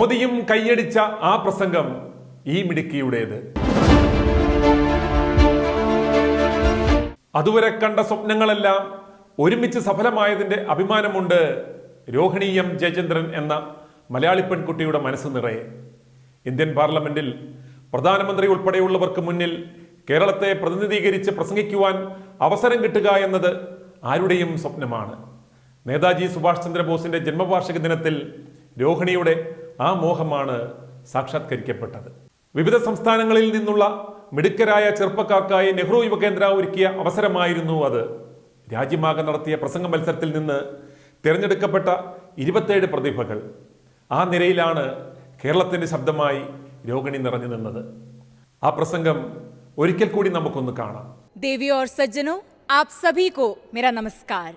മോദിയും കൈയടിച്ച ആ പ്രസംഗം ഈ മിടുക്കിയുടേത്. അതുവരെ കണ്ട സ്വപ്നങ്ങളെല്ലാം ഒരുമിച്ച് സഫലമായതിന്റെ അഭിമാനമുണ്ട് രോഹിണി എം ജയചന്ദ്രൻ എന്ന മലയാളി പെൺകുട്ടിയുടെ മനസ്സ് നിറയെ. ഇന്ത്യൻ പാർലമെന്റിൽ പ്രധാനമന്ത്രി ഉൾപ്പെടെയുള്ളവർക്ക് മുന്നിൽ കേരളത്തെ പ്രതിനിധീകരിച്ച് പ്രസംഗിക്കുവാൻ അവസരം കിട്ടുക എന്നത് ആരുടെയും സ്വപ്നമാണ്. നേതാജി സുഭാഷ് ചന്ദ്രബോസിന്റെ ജന്മവാർഷിക ദിനത്തിൽ രോഹിണിയുടെ ആ മോഹമാണ് സാക്ഷാത്കരിക്കപ്പെട്ടത്. വിവിധ സംസ്ഥാനങ്ങളിൽ നിന്നുള്ള മിടുക്കരായ ചെറുപ്പക്കാർക്കായി നെഹ്റു യുവകേന്ദ്ര ഒരുക്കിയ അവസരമായിരുന്നു അത്. രാജ്യമാകെ നടത്തിയ പ്രസംഗ മത്സരത്തിൽ നിന്ന് തിരഞ്ഞെടുക്കപ്പെട്ട 27 പ്രതിഭകൾ. ആ നിരയിലാണ് കേരളത്തിന്റെ ശബ്ദമായി രോഹിണി നിറഞ്ഞു നിന്നത്. ആ പ്രസംഗം ഒരിക്കൽ കൂടി നമുക്കൊന്ന് കാണാം. देवियों और सज्जनों, आप सभी को मेरा नमस्कार।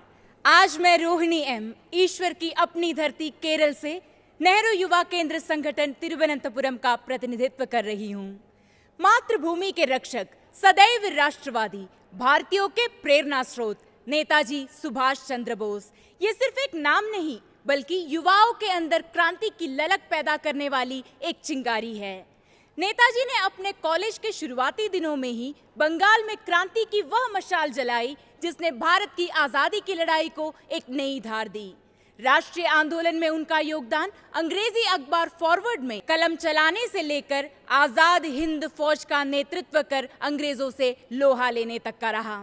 आज मैं रोहिणी एम ईश्वर की अपनी धरती केरल से नेहरू युवा केंद्र संगठन तिरुवनंतपुरम का प्रतिनिधित्व कर रही हूँ। मातृभूमि के रक्षक, सदैव राष्ट्रवादी, भारतीयों के प्रेरणा स्रोत नेताजी सुभाष चंद्र बोस ये सिर्फ एक नाम नहीं बल्कि युवाओं के अंदर क्रांति की ललक पैदा करने वाली एक चिंगारी है। नेताजी ने अपने कॉलेज के शुरुआती दिनों में ही बंगाल में क्रांति की वह मशाल जलाई जिसने भारत की आजादी की लड़ाई को एक नई धार दी। राष्ट्रीय आंदोलन में उनका योगदान अंग्रेजी अखबार फॉरवर्ड में कलम चलाने से लेकर आजाद हिंद फौज का नेतृत्व कर अंग्रेजों से लोहा लेने तक का रहा।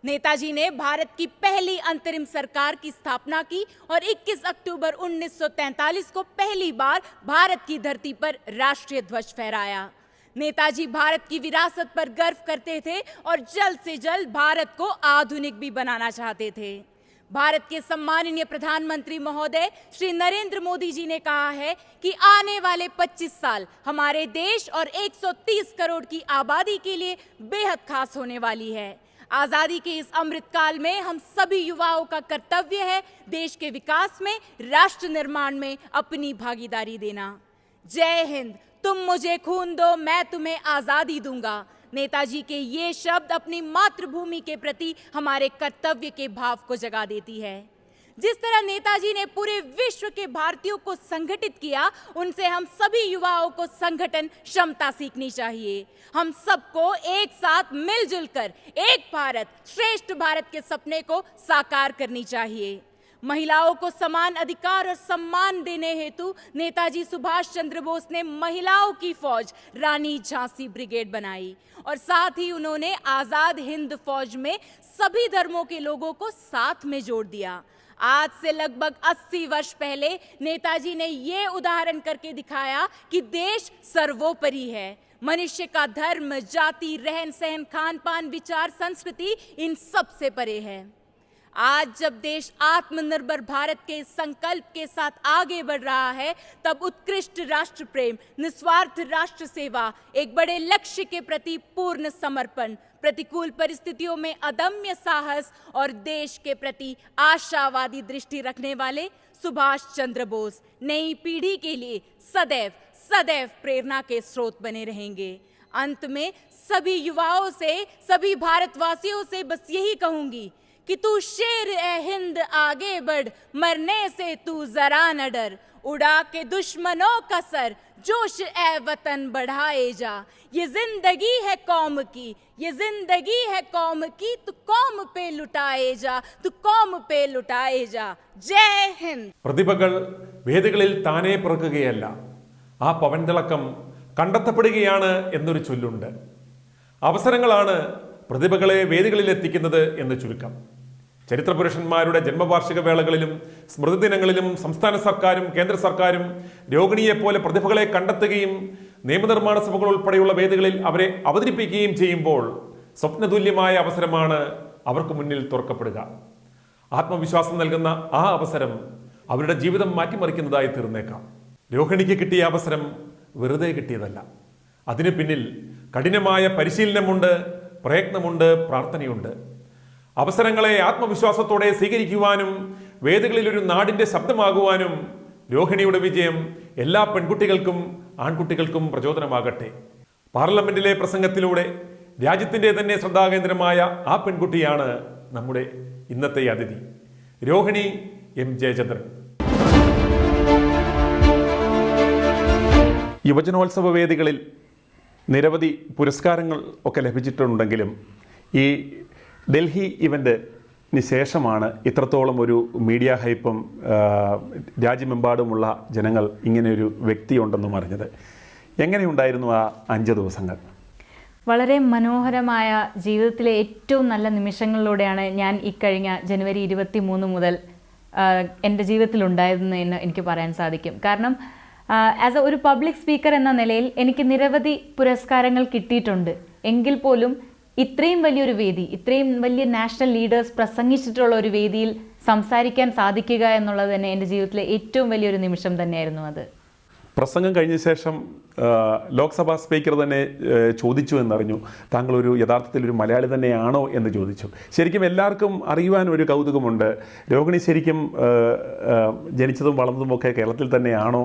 नेताजी ने भारत की पहली अंतरिम सरकार की स्थापना की और 21 अक्टूबर 1943 को पहली बार भारत की धरती पर राष्ट्रीय ध्वज फहराया। नेताजी भारत की विरासत पर गर्व करते थे और जल्द से जल्द भारत को आधुनिक भी बनाना चाहते थे। भारत के सम्माननीय प्रधानमंत्री महोदय श्री नरेंद्र मोदी जी ने कहा है कि आने वाले 25 साल हमारे देश और 130 करोड़ की आबादी के लिए बेहद खास होने वाली है। आजादी के इस अमृत काल में हम सभी युवाओं का कर्तव्य है देश के विकास में, राष्ट्र निर्माण में अपनी भागीदारी देना। जय हिंद, तुम मुझे खून दो, मैं तुम्हें आजादी दूंगा। नेताजी के ये शब्द अपनी मातृभूमि के प्रति हमारे कर्तव्य के भाव को जगा देती है। जिस तरह नेताजी ने पूरे विश्व के भारतीयों को संगठित किया, उनसे हम सभी युवाओं को संगठन क्षमता सीखनी चाहिए। हम सबको एक साथ मिलजुल कर एक भारत श्रेष्ठ भारत के सपने को साकार करनी चाहिए। महिलाओं को समान अधिकार और सम्मान देने हेतु नेताजी सुभाष चंद्र बोस ने महिलाओं की फौज रानी झांसी ब्रिगेड बनाई और साथ ही उन्होंने आजाद हिंद फौज में सभी धर्मों के लोगों को साथ में जोड़ दिया। आज से लगभग 80 वर्ष पहले नेताजी ने ये उदाहरण करके दिखाया कि देश सर्वोपरि है। मनुष्य का धर्म, जाति, रहन सहन, खान पान, विचार, संस्कृति इन सब से परे है। आज जब देश आत्मनिर्भर भारत के संकल्प के साथ आगे बढ़ रहा है, तब उत्कृष्ट राष्ट्र प्रेम, निस्वार्थ राष्ट्र सेवा, एक बड़े लक्ष्य के प्रति पूर्ण समर्पण, प्रतिकूल परिस्थितियों में अदम्य साहस और देश के प्रति आशावादी दृष्टि रखने वाले सुभाष चंद्र बोस नई पीढ़ी के लिए सदैव सदैव प्रेरणा के स्रोत बने रहेंगे। अंत में सभी युवाओं से, सभी भारतवासियों से बस यही कहूंगी कि तू शेर ए हिंद आगे बढ़, मरने से तू जरा न डर, उड़ा के दुश्मनों का सर, जोश ए वतन बढ़ाए जा। ये जिंदगी है कौम की, ये जिंदगी है कौम की, तू कौम पे लुटाए जा, तू कौम पे लुटाए जा। जय हिंद। പ്രതിഭകൾ വേദികളിൽ താനേ പിറക്കുകയല്ല, ആ പവൻതിളക്കം കണ്ടെത്തപ്പെടുകയാണ് എന്നൊരു ചൊല്ലുണ്ട്. അവസരങ്ങളാണ് പ്രതിഭകളെ വേദികളിൽ എത്തിക്കുന്നത് എന്ന് ചുരുക്കം. ചരിത്രപുരുഷന്മാരുടെ ജന്മവാർഷിക വേളകളിലും സ്മൃതിദിനങ്ങളിലും സംസ്ഥാന സർക്കാരും കേന്ദ്ര സർക്കാരും രോഹിണിയെപ്പോലെ പ്രതിഭകളെ കണ്ടെത്തുകയും നിയമനിർമ്മാണ സഭകൾ ഉൾപ്പെടെയുള്ള വേദികളിൽ അവരെ അവതരിപ്പിക്കുകയും ചെയ്യുമ്പോൾ സ്വപ്നതുല്യമായ അവസരമാണ് അവർക്ക് മുന്നിൽ തുറക്കപ്പെടുക. ആത്മവിശ്വാസം നൽകുന്ന ആ അവസരം അവരുടെ ജീവിതം മാറ്റിമറിക്കുന്നതായി തീർന്നേക്കാം. രോഹിണിക്ക് കിട്ടിയ അവസരം വെറുതെ കിട്ടിയതല്ല. അതിനു പിന്നിൽ കഠിനമായ പരിശീലനമുണ്ട്, പ്രയത്നമുണ്ട്, പ്രാർത്ഥനയുണ്ട്. അവസരങ്ങളെ ആത്മവിശ്വാസത്തോടെ സ്വീകരിക്കുവാനും വേദികളിൽ ഒരു നാടിന്റെ ശബ്ദമാകുവാനും രോഹിണിയുടെ വിജയം എല്ലാ പെൺകുട്ടികൾക്കും ആൺകുട്ടികൾക്കും പ്രചോദനമാകട്ടെ. പാർലമെന്റിലെ പ്രസംഗത്തിലൂടെ രാജ്യത്തിന്റെ തന്നെ ശ്രദ്ധാകേന്ദ്രമായ ആ പെൺകുട്ടിയാണ് നമ്മുടെ ഇന്നത്തെ അതിഥി രോഹിണി എം ജയചന്ദ്രൻ. യുവജനോത്സവ വേദികളിൽ നിരവധി പുരസ്കാരങ്ങൾ ഒക്കെ ലഭിച്ചിട്ടുണ്ടെങ്കിലും ഈ ഡൽഹി ഇവൻറ്റിന് ശേഷമാണ് ഇത്രത്തോളം ഒരു മീഡിയ ഹൈപ്പും രാജ്യമെമ്പാടുമുള്ള ജനങ്ങൾ ഇങ്ങനെയൊരു വ്യക്തിയുണ്ടെന്നും അറിഞ്ഞത്. എങ്ങനെയുണ്ടായിരുന്നു ആ 5 ദിവസങ്ങൾ? വളരെ മനോഹരമായ ജീവിതത്തിലെ ഏറ്റവും നല്ല നിമിഷങ്ങളിലൂടെയാണ് ഞാൻ ഇക്കഴിഞ്ഞ ജനുവരി 23 മുതൽ എൻ്റെ ജീവിതത്തിലുണ്ടായതെന്ന് എനിക്ക് പറയാൻ സാധിക്കും. കാരണം ആസ് ഒരു പബ്ലിക് സ്പീക്കർ എന്ന നിലയിൽ എനിക്ക് നിരവധി പുരസ്കാരങ്ങൾ കിട്ടിയിട്ടുണ്ട്. എങ്കിൽ പോലും ഇത്രയും വലിയൊരു വേദി, ഇത്രയും വലിയ നാഷണൽ ലീഡേഴ്സ് പ്രസംഗിച്ചിട്ടുള്ള ഒരു വേദിയിൽ സംസാരിക്കാൻ സാധിക്കുക എന്നുള്ളത് തന്നെ എൻ്റെ ജീവിതത്തിലെ ഏറ്റവും വലിയൊരു നിമിഷം തന്നെയായിരുന്നു അത്. പ്രസംഗം കഴിഞ്ഞ ശേഷം ലോക്സഭാ സ്പീക്കർ തന്നെ ചോദിച്ചു എന്നറിഞ്ഞു, താങ്കളൊരു യഥാർത്ഥത്തിൽ ഒരു മലയാളി തന്നെയാണോ എന്ന് ചോദിച്ചു. ശരിക്കും എല്ലാവർക്കും അറിയുവാൻ ഒരു കൗതുകമുണ്ട്, രോഹിണി ശരിക്കും ജനിച്ചതും വളർന്നതുമൊക്കെ കേരളത്തിൽ തന്നെയാണോ?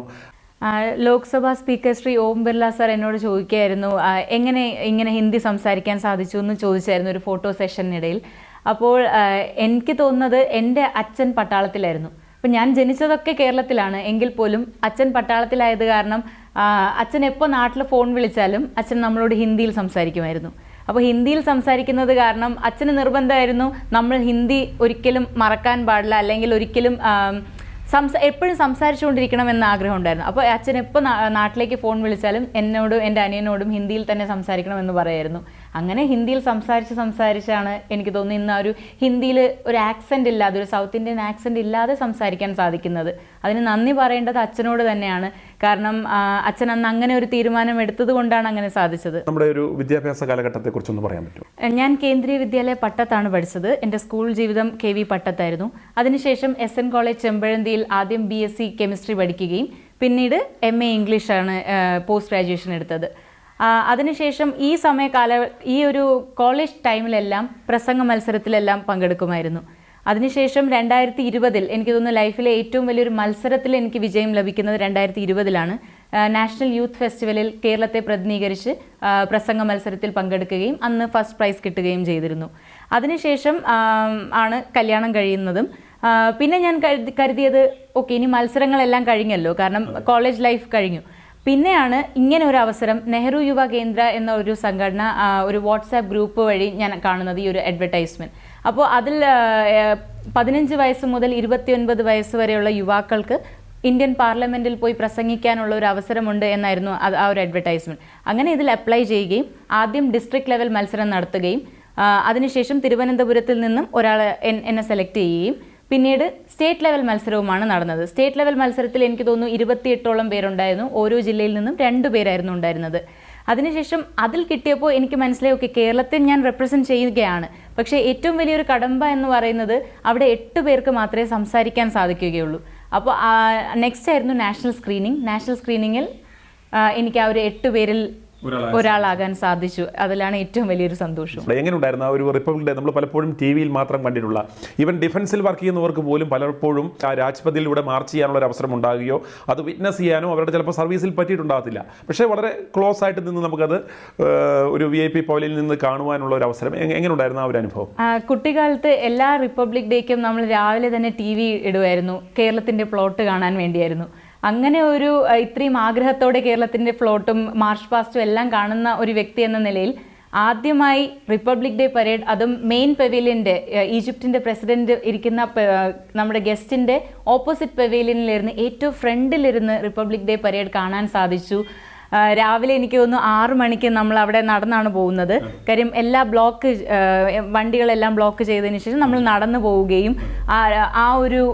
ലോക്സഭാ സ്പീക്കർ ശ്രീ ഓം ബിർള സാർ എന്നോട് ചോദിക്കുകയായിരുന്നു എങ്ങനെ ഇങ്ങനെ ഹിന്ദി സംസാരിക്കാൻ സാധിച്ചു എന്ന് ചോദിച്ചായിരുന്നു ഒരു ഫോട്ടോ സെഷനിനിടയിൽ. അപ്പോൾ എനിക്ക് തോന്നുന്നത് എൻ്റെ അച്ഛൻ പട്ടാളത്തിലായിരുന്നു. അപ്പം ഞാൻ ജനിച്ചതൊക്കെ കേരളത്തിലാണ്, എങ്കിൽ പോലും അച്ഛൻ പട്ടാളത്തിലായത് കാരണം അച്ഛൻ എപ്പോൾ നാട്ടിൽ ഫോൺ വിളിച്ചാലും അച്ഛൻ നമ്മളോട് ഹിന്ദിയിൽ സംസാരിക്കുമായിരുന്നു. അപ്പോൾ ഹിന്ദിയിൽ സംസാരിക്കുന്നത് കാരണം അച്ഛന് നിർബന്ധമായിരുന്നു നമ്മൾ ഹിന്ദി ഒരിക്കലും മറക്കാൻ പാടില്ല, അല്ലെങ്കിൽ ഒരിക്കലും എപ്പോഴും സംസാരിച്ചുകൊണ്ടിരിക്കണം എന്ന ആഗ്രഹം ഉണ്ടായിരുന്നു. അപ്പോൾ അച്ഛൻ എപ്പോൾ നാട്ടിലേക്ക് ഫോൺ വിളിച്ചാലും എന്നോടും എൻ്റെ അനിയനോടും ഹിന്ദിയിൽ തന്നെ സംസാരിക്കണമെന്ന് പറയായിരുന്നു. അങ്ങനെ ഹിന്ദിയിൽ സംസാരിച്ചാണ് എനിക്ക് തോന്നുന്നു ഇന്ന് ഒരു ഹിന്ദിയിൽ ഒരു ആക്സെൻ്റ് ഇല്ലാതെ, ഒരു സൗത്ത് ഇന്ത്യൻ ആക്സെൻ്റ് ഇല്ലാതെ സംസാരിക്കാൻ സാധിക്കുന്നത്. അതിന് നന്ദി പറയേണ്ടത് അച്ഛനോട് തന്നെയാണ്. കാരണം അച്ഛൻ അന്ന് അങ്ങനെ ഒരു തീരുമാനം എടുത്തത് കൊണ്ടാണ് അങ്ങനെ സാധിച്ചത്. നമ്മുടെ ഒരു വിദ്യാഭ്യാസ കാലഘട്ടത്തെക്കുറിച്ചൊന്ന് പറയാൻ പറ്റുമോ? ഞാൻ കേന്ദ്രീയ വിദ്യാലയ പട്ടത്താണ് പഠിച്ചത്. എൻ്റെ സ്കൂൾ ജീവിതം KV പട്ടത്തായിരുന്നു. അതിനുശേഷം SN കോളേജ് ചെമ്പഴന്തിയിൽ ആദ്യം BSc കെമിസ്ട്രി പഠിക്കുകയും പിന്നീട് MA ഇംഗ്ലീഷാണ് പോസ്റ്റ് ഗ്രാജുവേഷൻ എടുത്തത്. അതിനുശേഷം ഈ ഒരു കോളേജ് ടൈമിലെല്ലാം പ്രസംഗ മത്സരത്തിലെല്ലാം പങ്കെടുക്കുമായിരുന്നു. അതിനുശേഷം 2020 എനിക്ക് തോന്നുന്നു ലൈഫിലെ ഏറ്റവും വലിയൊരു മത്സരത്തിൽ എനിക്ക് വിജയം ലഭിക്കുന്നത് 2020 നാഷണൽ യൂത്ത് ഫെസ്റ്റിവലിൽ കേരളത്തെ പ്രതിനിധീകരിച്ച് പ്രസംഗ മത്സരത്തിൽ പങ്കെടുക്കുകയും അന്ന് ഫസ്റ്റ് പ്രൈസ് കിട്ടുകയും ചെയ്തിരുന്നു. അതിനുശേഷം ആണ് കല്യാണം കഴിയുന്നതും. പിന്നെ ഞാൻ കരുതിയത് ഓക്കെ, ഇനി മത്സരങ്ങളെല്ലാം കഴിഞ്ഞല്ലോ, കാരണം കോളേജ് ലൈഫ് കഴിഞ്ഞു. പിന്നെയാണ് ഇങ്ങനെ ഒരു അവസരം നെഹ്റു യുവ കേന്ദ്ര എന്ന ഒരു സംഘടന ഒരു വാട്സാപ്പ് ഗ്രൂപ്പ് വഴി ഞാൻ കാണുന്നത്, ഈ ഒരു അഡ്വർടൈസ്മെൻറ്റ്. അപ്പോൾ അതിൽ 15 വയസ്സ് മുതൽ 29 വയസ്സ് വരെയുള്ള യുവാക്കൾക്ക് ഇന്ത്യൻ പാർലമെൻറ്റിൽ പോയി പ്രസംഗിക്കാനുള്ള ഒരു അവസരമുണ്ട് എന്നായിരുന്നു ആ ഒരു അഡ്വർടൈസ്മെൻറ്റ്. അങ്ങനെ ഇതിൽ അപ്ലൈ ചെയ്യുകയും ആദ്യം ഡിസ്ട്രിക്ട് ലെവൽ മത്സരം നടത്തുകയും അതിനുശേഷം തിരുവനന്തപുരത്തിൽ നിന്നും ഒരാൾ എന്നെ സെലക്ട് ചെയ്യുകയും പിന്നീട് സ്റ്റേറ്റ് ലെവൽ മത്സരവുമാണ് നടന്നത്. സ്റ്റേറ്റ് ലെവൽ മത്സരത്തിൽ എനിക്ക് തോന്നുന്നു 28ഓളം പേരുണ്ടായിരുന്നു. ഓരോ ജില്ലയിൽ നിന്നും 2 പേരായിരുന്നു ഉണ്ടായിരുന്നത്. അതിനുശേഷം അതിൽ കിട്ടിയപ്പോൾ എനിക്ക് മനസ്സിലായി, ഓക്കെ, കേരളത്തെ ഞാൻ റെപ്രസെൻറ്റ് ചെയ്യുകയാണ്. പക്ഷേ ഏറ്റവും വലിയൊരു കടമ്പ എന്ന് പറയുന്നത് അവിടെ 8 പേർക്ക് മാത്രമേ സംസാരിക്കാൻ സാധിക്കുകയുള്ളൂ. അപ്പോൾ നെക്സ്റ്റ് ആയിരുന്നു നാഷണൽ സ്ക്രീനിങ്. നാഷണൽ സ്ക്രീനിങ്ങിൽ എനിക്ക് ആ ഒരു 8 പേരിൽ ഒരാളാകാൻ സാധിച്ചു. അതിലാണ് ഏറ്റവും വലിയൊരു സന്തോഷം. എങ്ങനെ ഉണ്ടായിരുന്നു ആ ഒരു റിപ്പബ്ലിക് ഡേ? നമ്മൾ പലപ്പോഴും TV-യിൽ മാത്രം കണ്ടിട്ടുള്ള, ഈവൻ ഡിഫൻസിൽ വർക്ക് ചെയ്യുന്നവർക്ക് പോലും പലപ്പോഴും ആ രാജ്പഥിലൂടെ മാർച്ച് ചെയ്യാനുള്ള ഒരു അവസരം ഉണ്ടാകുകയോ അത് വിറ്റ്നസ് ചെയ്യാനോ അവരുടെ ചിലപ്പോൾ സർവീസിൽ പറ്റിയിട്ടുണ്ടാകത്തില്ല. പക്ഷേ വളരെ ക്ലോസ് ആയിട്ട് നിന്ന് നമുക്കത് ഒരു VIP പവലിയിൽ നിന്ന് കാണുവാനുള്ള ഒരു അവസരം. എങ്ങനെ ഉണ്ടായിരുന്നു ആ ഒരു അനുഭവം? കുട്ടിക്കാലത്ത് എല്ലാ റിപ്പബ്ലിക് ഡേക്കും നമ്മൾ രാവിലെ തന്നെ TV ഇടുമായിരുന്നു. കേരളത്തിൻ്റെ പ്ലോട്ട് കാണാൻ വേണ്ടിയായിരുന്നു. അങ്ങനെ ഒരു ഇത്രയും ആഗ്രഹത്തോടെ കേരളത്തിൻ്റെ ഫ്ലോട്ടും മാർച്ച് പാസ്റ്റും എല്ലാം കാണുന്ന ഒരു വ്യക്തി എന്ന നിലയിൽ ആദ്യമായി റിപ്പബ്ലിക് ഡേ പരേഡ്, അതും മെയിൻ പെവിലിയൻ്റെ ഈജിപ്തിൻ്റെ പ്രസിഡന്റ് ഇരിക്കുന്ന നമ്മുടെ ഗസ്റ്റിൻ്റെ ഓപ്പോസിറ്റ് പെവിലിയനിലിരുന്ന് ഏറ്റവും ഫ്രണ്ടിലിരുന്ന് റിപ്പബ്ലിക് ഡേ പരേഡ് കാണാൻ സാധിച്ചു. രാവിലെ എനിക്ക് തോന്നുന്നു 6 മണിക്ക് നമ്മൾ അവിടെ നടന്നാണ് പോകുന്നത്. കാര്യം എല്ലാ വണ്ടികളെല്ലാം ബ്ലോക്ക് ചെയ്തതിന് ശേഷം നമ്മൾ നടന്നു പോവുകയും ആ ഒരു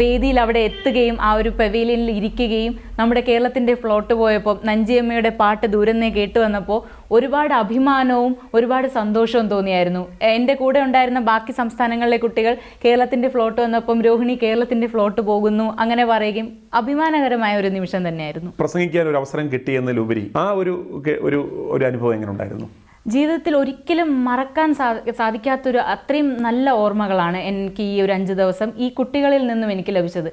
വേദിയിൽ അവിടെ എത്തുകയും ആ ഒരു പവീലിയനിൽ ഇരിക്കുകയും നമ്മുടെ കേരളത്തിൻ്റെ ഫ്ലോട്ട് പോയപ്പോൾ നഞ്ചിയമ്മയുടെ പാട്ട് ദൂരന്നേ കേട്ടു വന്നപ്പോൾ ഒരുപാട് അഭിമാനവും ഒരുപാട് സന്തോഷവും തോന്നിയായിരുന്നു. എൻ്റെ കൂടെ ഉണ്ടായിരുന്ന ബാക്കി സംസ്ഥാനങ്ങളിലെ കുട്ടികൾ കേരളത്തിൻ്റെ ഫ്ലോട്ട് വന്നപ്പം രോഹിണി കേരളത്തിൻ്റെ ഫ്ലോട്ട് പോകുന്നു അങ്ങനെ പറയുകയും അഭിമാനകരമായ ഒരു നിമിഷം തന്നെയായിരുന്നു. പ്രസംഗിക്കാൻ ഒരു അവസരം കിട്ടിയെന്നതിലുപരി ആ ഒരു അനുഭവം എങ്ങനെ ഉണ്ടായിരുന്നു? ജീവിതത്തിൽ ഒരിക്കലും മറക്കാൻ സാധിക്കാത്തൊരു അത്രയും നല്ല ഓർമ്മകളാണ് എനിക്ക് ഈ ഒരു 5 ദിവസം ഈ കുട്ടികളിൽ നിന്നും എനിക്ക് ലഭിച്ചത്.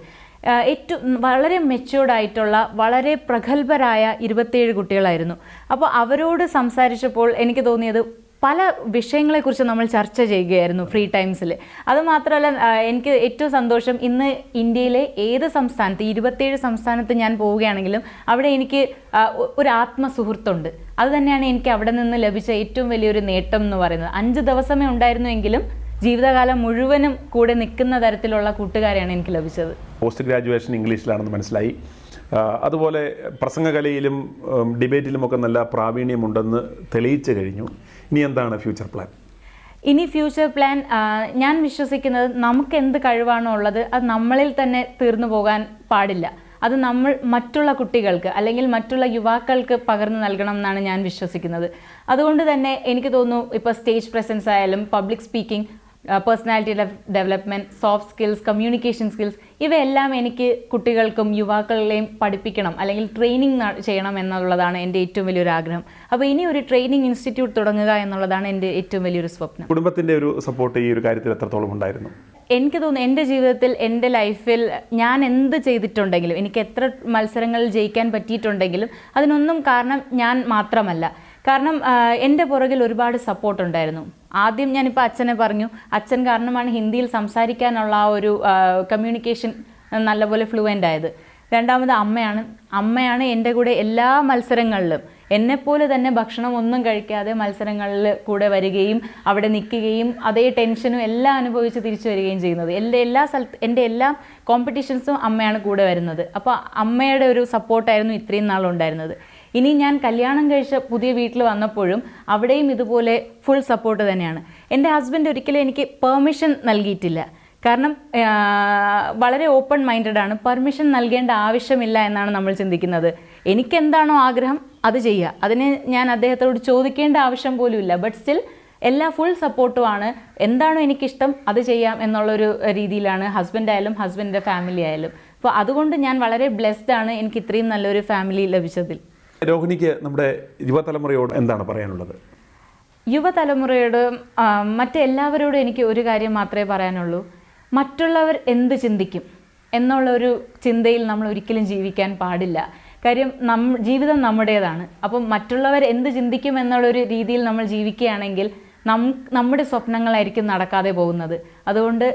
വളരെ മെച്യൂർഡായിട്ടുള്ള വളരെ പ്രഗത്ഭരായ 27 കുട്ടികളായിരുന്നു. അപ്പോൾ അവരോട് സംസാരിച്ചപ്പോൾ എനിക്ക് തോന്നിയത് പല വിഷയങ്ങളെക്കുറിച്ച് നമ്മൾ ചർച്ച ചെയ്യുകയായിരുന്നു ഫ്രീ ടൈംസിൽ. അതുമാത്രമല്ല എനിക്ക് ഏറ്റവും സന്തോഷം, ഇന്ന് ഇന്ത്യയിലെ ഏത് സംസ്ഥാനത്ത് 27 സംസ്ഥാനത്ത് ഞാൻ പോവുകയാണെങ്കിലും അവിടെ എനിക്ക് ഒരു ആത്മസുഹൃത്തുണ്ട്. അത് തന്നെയാണ് എനിക്ക് അവിടെ നിന്ന് ലഭിച്ച ഏറ്റവും വലിയൊരു നേട്ടം എന്ന് പറയുന്നത്. 5 ദിവസമേ ഉണ്ടായിരുന്നുവെങ്കിലും ജീവിതകാലം മുഴുവനും കൂടെ നിൽക്കുന്ന തരത്തിലുള്ള കൂട്ടുകാരെയാണ് എനിക്ക് ലഭിച്ചത്. പോസ്റ്റ് ഗ്രാജുവേഷൻ ഇംഗ്ലീഷിലാണെന്ന് മനസ്സിലായി. അതുപോലെ പ്രസംഗകലയിലും ഡിബേറ്റിലുമൊക്കെ നല്ല പ്രാവീണ്യമുണ്ടെന്ന് തെളിയിച്ചു കഴിഞ്ഞു. ഇനി എന്താണ് ഫ്യൂച്ചർ പ്ലാൻ? ഇനി ഫ്യൂച്ചർ പ്ലാൻ ഞാൻ വിശ്വസിക്കുന്നത് നമുക്ക് എന്ത് കഴിവാണോ ഉള്ളത് അത് നമ്മളിൽ തന്നെ തീർന്നു പോകാൻ പാടില്ല. അത് നമ്മൾ മറ്റുള്ള കുട്ടികൾക്ക് അല്ലെങ്കിൽ മറ്റുള്ള യുവാക്കൾക്ക് പകർന്നു നൽകണം എന്നാണ് ഞാൻ വിശ്വസിക്കുന്നത്. അതുകൊണ്ട് തന്നെ എനിക്ക് തോന്നുന്നു ഇപ്പോൾ സ്റ്റേജ് പ്രസൻസ് ആയാലും public speaking, personality development, soft skills, communication skills, ഇവയെല്ലാം എനിക്ക് കുട്ടികൾക്കും യുവാക്കളെയും പഠിപ്പിക്കണം അല്ലെങ്കിൽ ട്രെയിനിങ് ചെയ്യണം എന്നുള്ളതാണ് എൻ്റെ ഏറ്റവും വലിയൊരു ആഗ്രഹം. അപ്പോൾ ഇനി ഒരു ട്രെയിനിങ് ഇൻസ്റ്റിറ്റ്യൂട്ട് തുടങ്ങുക എന്നുള്ളതാണ് എൻ്റെ ഏറ്റവും വലിയൊരു സ്വപ്നം. കുടുംബത്തിൻ്റെ ഒരു സപ്പോർട്ട് ഈ ഒരു കാര്യത്തിൽ എത്രത്തോളം ഉണ്ടായിരുന്നു? എനിക്ക് തോന്നുന്നു എൻ്റെ ജീവിതത്തിൽ, എൻ്റെ ലൈഫിൽ ഞാൻ എന്ത് ചെയ്തിട്ടുണ്ടെങ്കിലും, എനിക്ക് എത്ര മത്സരങ്ങളിൽ ജയിക്കാൻ പറ്റിയിട്ടുണ്ടെങ്കിലും അതിനൊന്നും കാരണം ഞാൻ മാത്രമല്ല. കാരണം എൻ്റെ പുറകിൽ ഒരുപാട് സപ്പോർട്ട് ഉണ്ടായിരുന്നു. ആദ്യം ഞാനിപ്പോൾ അച്ഛനെ പറഞ്ഞു, അച്ഛൻ കാരണമാണ് ഹിന്ദിയിൽ സംസാരിക്കാനുള്ള ആ ഒരു കമ്മ്യൂണിക്കേഷൻ നല്ലപോലെ ഫ്ലുവൻ്റ് ആയത്. രണ്ടാമത് അമ്മയാണ് എൻ്റെ കൂടെ എല്ലാ മത്സരങ്ങളിലും എന്നെപ്പോലെ തന്നെ ഭക്ഷണം ഒന്നും കഴിക്കാതെ മത്സരങ്ങളിൽ കൂടെ വരികയും അവിടെ നിൽക്കുകയും അതേ ടെൻഷനും എല്ലാം അനുഭവിച്ച് തിരിച്ചു വരികയും ചെയ്യുന്നത്. എൻ്റെ എല്ലാ കോമ്പറ്റീഷൻസും അമ്മയാണ് കൂടെ വരുന്നത്. അപ്പോൾ അമ്മയുടെ ഒരു സപ്പോർട്ടായിരുന്നു ഇത്രയും നാളുണ്ടായിരുന്നത്. ഇനി ഞാൻ കല്യാണം കഴിച്ച പുതിയ വീട്ടിൽ വന്നപ്പോഴും അവിടെയും ഇതുപോലെ ഫുൾ സപ്പോർട്ട് തന്നെയാണ്. എൻ്റെ ഹസ്ബൻഡ് ഒരിക്കലും എനിക്ക് പെർമിഷൻ നൽകിയിട്ടില്ല. കാരണം വളരെ ഓപ്പൺ മൈൻഡഡ് ആണ്. പെർമിഷൻ നൽകേണ്ട ആവശ്യമില്ല എന്നാണ് നമ്മൾ ചിന്തിക്കുന്നത്. എനിക്കെന്താണോ ആഗ്രഹം അത് ചെയ്യുക, അതിന് ഞാൻ അദ്ദേഹത്തോട് ചോദിക്കേണ്ട ആവശ്യം പോലുമില്ല. ബട്ട് സ്റ്റിൽ എല്ലാ ഫുൾ സപ്പോർട്ടുമാണ്. എന്താണോ എനിക്കിഷ്ടം അത് ചെയ്യാം എന്നുള്ളൊരു രീതിയിലാണ് ഹസ്ബൻഡ് ആയാലും ഹസ്ബൻഡിൻ്റെ ഫാമിലി ആയാലും. അപ്പോൾ അതുകൊണ്ട് ഞാൻ വളരെ ബ്ലെസ്ഡ് ആണ് എനിക്ക് ഇത്രയും നല്ലൊരു ഫാമിലി ലഭിച്ചതിൽ. രോഹിണിക്ക് നമ്മുടെ യുവതലമുറയോട് എന്താണ് പറയാനുള്ളത്? യുവതലമുറയോട് മറ്റെല്ലാവരോടും എനിക്ക് ഒരു കാര്യം മാത്രമേ പറയാനുള്ളൂ. മറ്റുള്ളവർ എന്ത് ചിന്തിക്കും എന്നുള്ളൊരു ചിന്തയിൽ നമ്മൾ ഒരിക്കലും ജീവിക്കാൻ പാടില്ല. കാര്യം ജീവിതം നമ്മുടേതാണ്. അപ്പം മറ്റുള്ളവർ എന്ത് ചിന്തിക്കും എന്നുള്ളൊരു രീതിയിൽ നമ്മൾ ജീവിക്കുകയാണെങ്കിൽ നമ്മുടെ സ്വപ്നങ്ങളായിരിക്കും നടക്കാതെ പോകുന്നത്. അതുകൊണ്ട്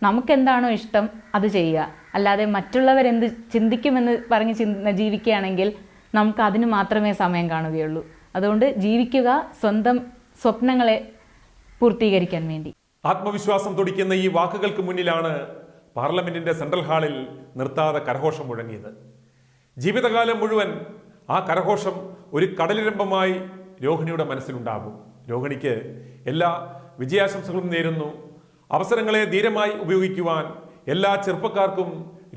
നമുക്കെന്താണോ ഇഷ്ടം അത് ചെയ്യുക. അല്ലാതെ മറ്റുള്ളവരെന്ത് ചിന്തിക്കുമെന്ന് പറഞ്ഞ് ജീവിക്കുകയാണെങ്കിൽ നമുക്ക് അതിന് മാത്രമേ സമയം കാണുകയുള്ളൂ. അതുകൊണ്ട് ജീവിക്കുക സ്വന്തം സ്വപ്നങ്ങളെ പൂർത്തീകരിക്കാൻ വേണ്ടി. ആത്മവിശ്വാസം തുടിക്കുന്ന ഈ വാക്കുകൾക്ക് മുന്നിലാണ് പാർലമെന്റിന്റെ സെൻട്രൽ ഹാളിൽ നിർത്താതെ കരഘോഷം മുഴങ്ങിയത്. ജീവിതകാലം മുഴുവൻ ആ കരഘോഷം ഒരു കടലിരമ്പമായി രോഹിണിയുടെ മനസ്സിലുണ്ടാകും. രോഹിണിക്ക് എല്ലാ വിജയാശംസകളും നേരുന്നു. അവസരങ്ങളെ ധീരമായി ഉപയോഗിക്കുവാൻ എല്ലാ ചെറുപ്പക്കാർക്കും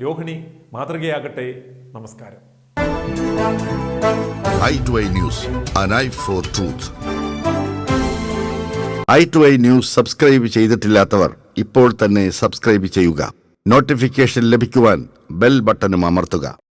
രോഹിണി മാതൃകയാകട്ടെ. നമസ്കാരം. i2i News, an eye for truth. i2i News subscribe ചെയ്തിട്ടില്ലാത്തവർ ഇപ്പോൾ തന്നെ സബ്സ്ക്രൈബ് ചെയ്യുക. നോട്ടിഫിക്കേഷൻ ലഭിക്കുവാൻ ബെൽ ബട്ടണും അമർത്തുക.